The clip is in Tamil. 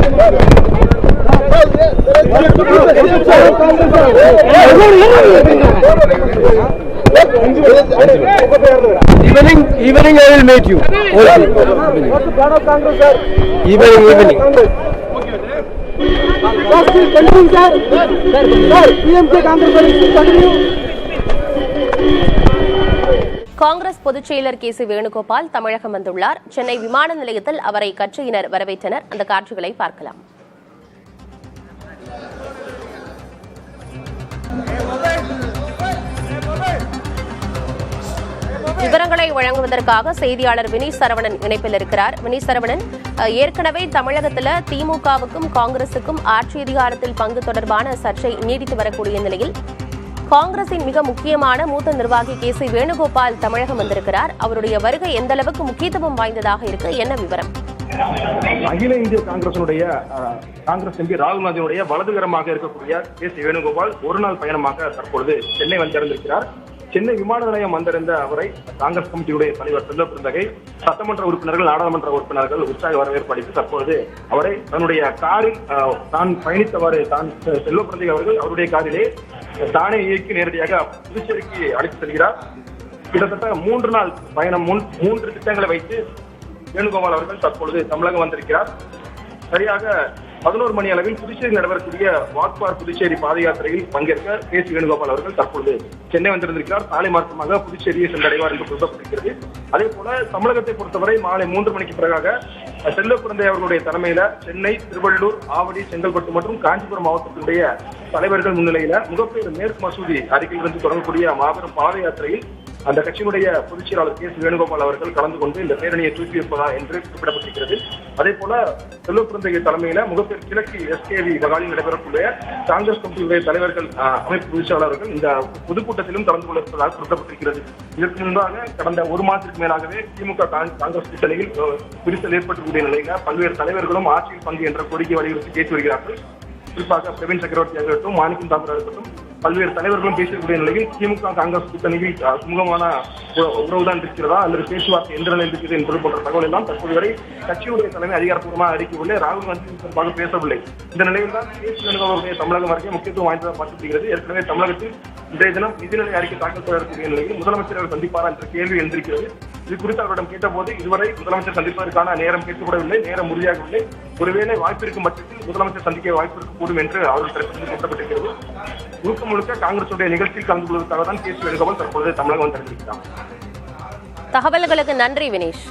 Evening I will meet you. What's the plan of Congress, sir? Evening. Still continuing, sir. Sir, PMK Congress will continue. Congress பொதுச் செயலர் கே சி வேணுகோபால் தமிழகம் வந்துள்ளார். சென்னை விமான நிலையத்தில் அவரை கட்சியினர் வரவேற்றனர். அந்த காட்சிகளை பார்க்கலாம். விவரங்களை வழங்குவதற்காக செய்தியாளர் வினீத் சரவணன் இணைப்பில் இருக்கிறார். வினீத் சரவணன், ஏற்கனவே தமிழகத்தில் திமுகவுக்கும் காங்கிரசுக்கும் ஆட்சி அதிகாரத்தில் பங்கு தொடர்பான சர்ச்சை நீடித்து வரக்கூடிய நிலையில் காங்கிரசின் மிக முக்கியமான மூத்த நிர்வாகி கே சி வேணுகோபால் தமிழகம் வந்திருக்கிறார். அவருடைய வருகை எந்த அளவுக்கு முக்கியத்துவம் வாய்ந்ததாக இருக்கு, என்ன விவரம்? அகில இந்திய காங்கிரஸ் எம்பி ராகுல் காந்தியுடைய வலதுகரமாக இருக்கக்கூடிய கே சி வேணுகோபால் ஒரு நாள் பயணமாக தற்பொழுது சென்னை வந்திருந்திருக்கிறார். சென்னை விமான நிலையம் வந்திருந்த அவரை காங்கிரஸ் கமிட்டியுடைய தலைவர் செல்வ பிறந்தகை, சட்டமன்ற உறுப்பினர்கள், நாடாளுமன்ற உறுப்பினர்கள் உற்சாக வரவேற்பு அளித்து தற்பொழுது அவரை தன்னுடைய காரில் தான் பயணித்தவாறு செல்வ பிறந்தகை அவர்கள் அவருடைய காரிலே தானே இயக்கி நேரடியாக புதுச்சேரிக்கு அழைத்து செல்கிறார். கிட்டத்தட்ட 3 நாள் பயணம், 3 திட்டங்களை வைத்து வேணுகோபால் அவர்கள் தற்பொழுது தமிழகம் வந்திருக்கிறார். சரியாக 11 மணி அளவில் புதுச்சேரியில் நடைபெறக்கூடிய வாக்பார் புதுச்சேரி பாத யாத்திரையில் பங்கேற்க கே சி வேணுகோபால் அவர்கள் தற்பொழுது சென்னை வந்திருந்திருக்கிறார். சாலை மார்க்கமாக புதுச்சேரியை சென்றடைவார் என்று சொல்லப்பட்டிருக்கிறது. அதே போல தமிழகத்தை பொறுத்தவரை மாலை 3 மணிக்கு பிறகாக செல்வ பிறந்தை அவர்களுடைய தலைமையில சென்னை, திருவள்ளூர், ஆவடி, செங்கல்பட்டு மற்றும் காஞ்சிபுரம் மாவட்டத்தினுடைய தலைவர்கள் முன்னிலையில முகப்பேறு மேற்கு மசூதி அருகிலிருந்து தொடங்கக்கூடிய மாபெரும் பாத யாத்திரையில் அந்த கட்சியினுடைய பொதுச் செயலாளர் கே சி வேணுகோபால் அவர்கள் கலந்து கொண்டு இந்த பேரணியை தூக்கி வைப்பதா என்று குறிப்பிடப்பட்டிருக்கிறது. அதே போல செல்வ பிறந்தகை தலைமையில முகப்பேர் கிழக்கு SKV வகாலில் நடைபெறக்கூடிய காங்கிரஸ் கமிட்டியுடைய தலைவர்கள் அமைப்பு பொதுச் செயலாளர்கள் இந்த பொதுக்கூட்டத்திலும் கலந்து கொள்ள இருப்பதாக குறிப்பிடப்பட்டிருக்கிறது. இதற்கு முன்பாக கடந்த 1 மாதத்திற்கு மேலாகவே திமுக காங்கிரஸ் கூட்டணியில் விரிசல் ஏற்பட்டிருக்கூடிய நிலையில பல்வேறு தலைவர்களும் ஆட்சியில் பங்கு என்ற கோரிக்கை வலியுறுத்தி பேசி வருகிறார்கள். குறிப்பாக பிரவீன் சக்கரவர்த்தி ஆகட்டும், மாணிக்கம் தாக்கூர் ஆகட்டும், பல்வேறு தலைவர்களும் பேசக்கூடிய நிலையில் திமுக காங்கிரஸ் கூட்டணியில் சுமூகமான உறவுதான் இருக்கிறதா அல்லது பேச்சுவார்த்தை எந்த நிலையில் இருக்கிறது என்பது போன்ற தகவல் எல்லாம் தற்போது வரை கட்சியுடைய தலைமை அதிகாரப்பூர்வமாக அறிக்கையுள்ளே ராகுல் காந்தி தொடர்பாக பேசவில்லை. இந்த நிலையில் தான் கே சி வேணுகோபாலுடைய தமிழகம் வருகை முக்கியத்துவம் வாய்ந்ததாக பார்க்கப்படுகிறது. ஏற்கனவே தமிழகத்தில் இன்றைய தினம் நிதிநிலை அறிக்கை தாக்கல் செய்யக்கூடிய நிலையில் முதலமைச்சர் அவர் சந்திப்பாரா என்ற கேள்வி எழுந்திருக்கிறது. இது குறித்து அவரிடம் கேட்டபோது இதுவரை முதலமைச்சர் சந்திப்பதற்கான நேரம் கேட்கப்படவில்லை, நேரம் உறுதியாகவில்லை. ஒருவேளை வாய்ப்பு இருக்கும் பட்சத்தில் முதலமைச்சர் சந்திக்க வாய்ப்பு இருக்கக்கூடும் என்று அவர்கள் தரப்பில் கூட்டப்பட்டிருக்கிறது. முழுக்க காங்கிரசுடைய நிகழ்ச்சியில் கலந்து கொள்வதற்காக தான் கே சி வேணுகோபால் தற்பொழுது தமிழகம் வந்திருக்கிறார். தகவல்களுக்கு நன்றி வினேஷ்.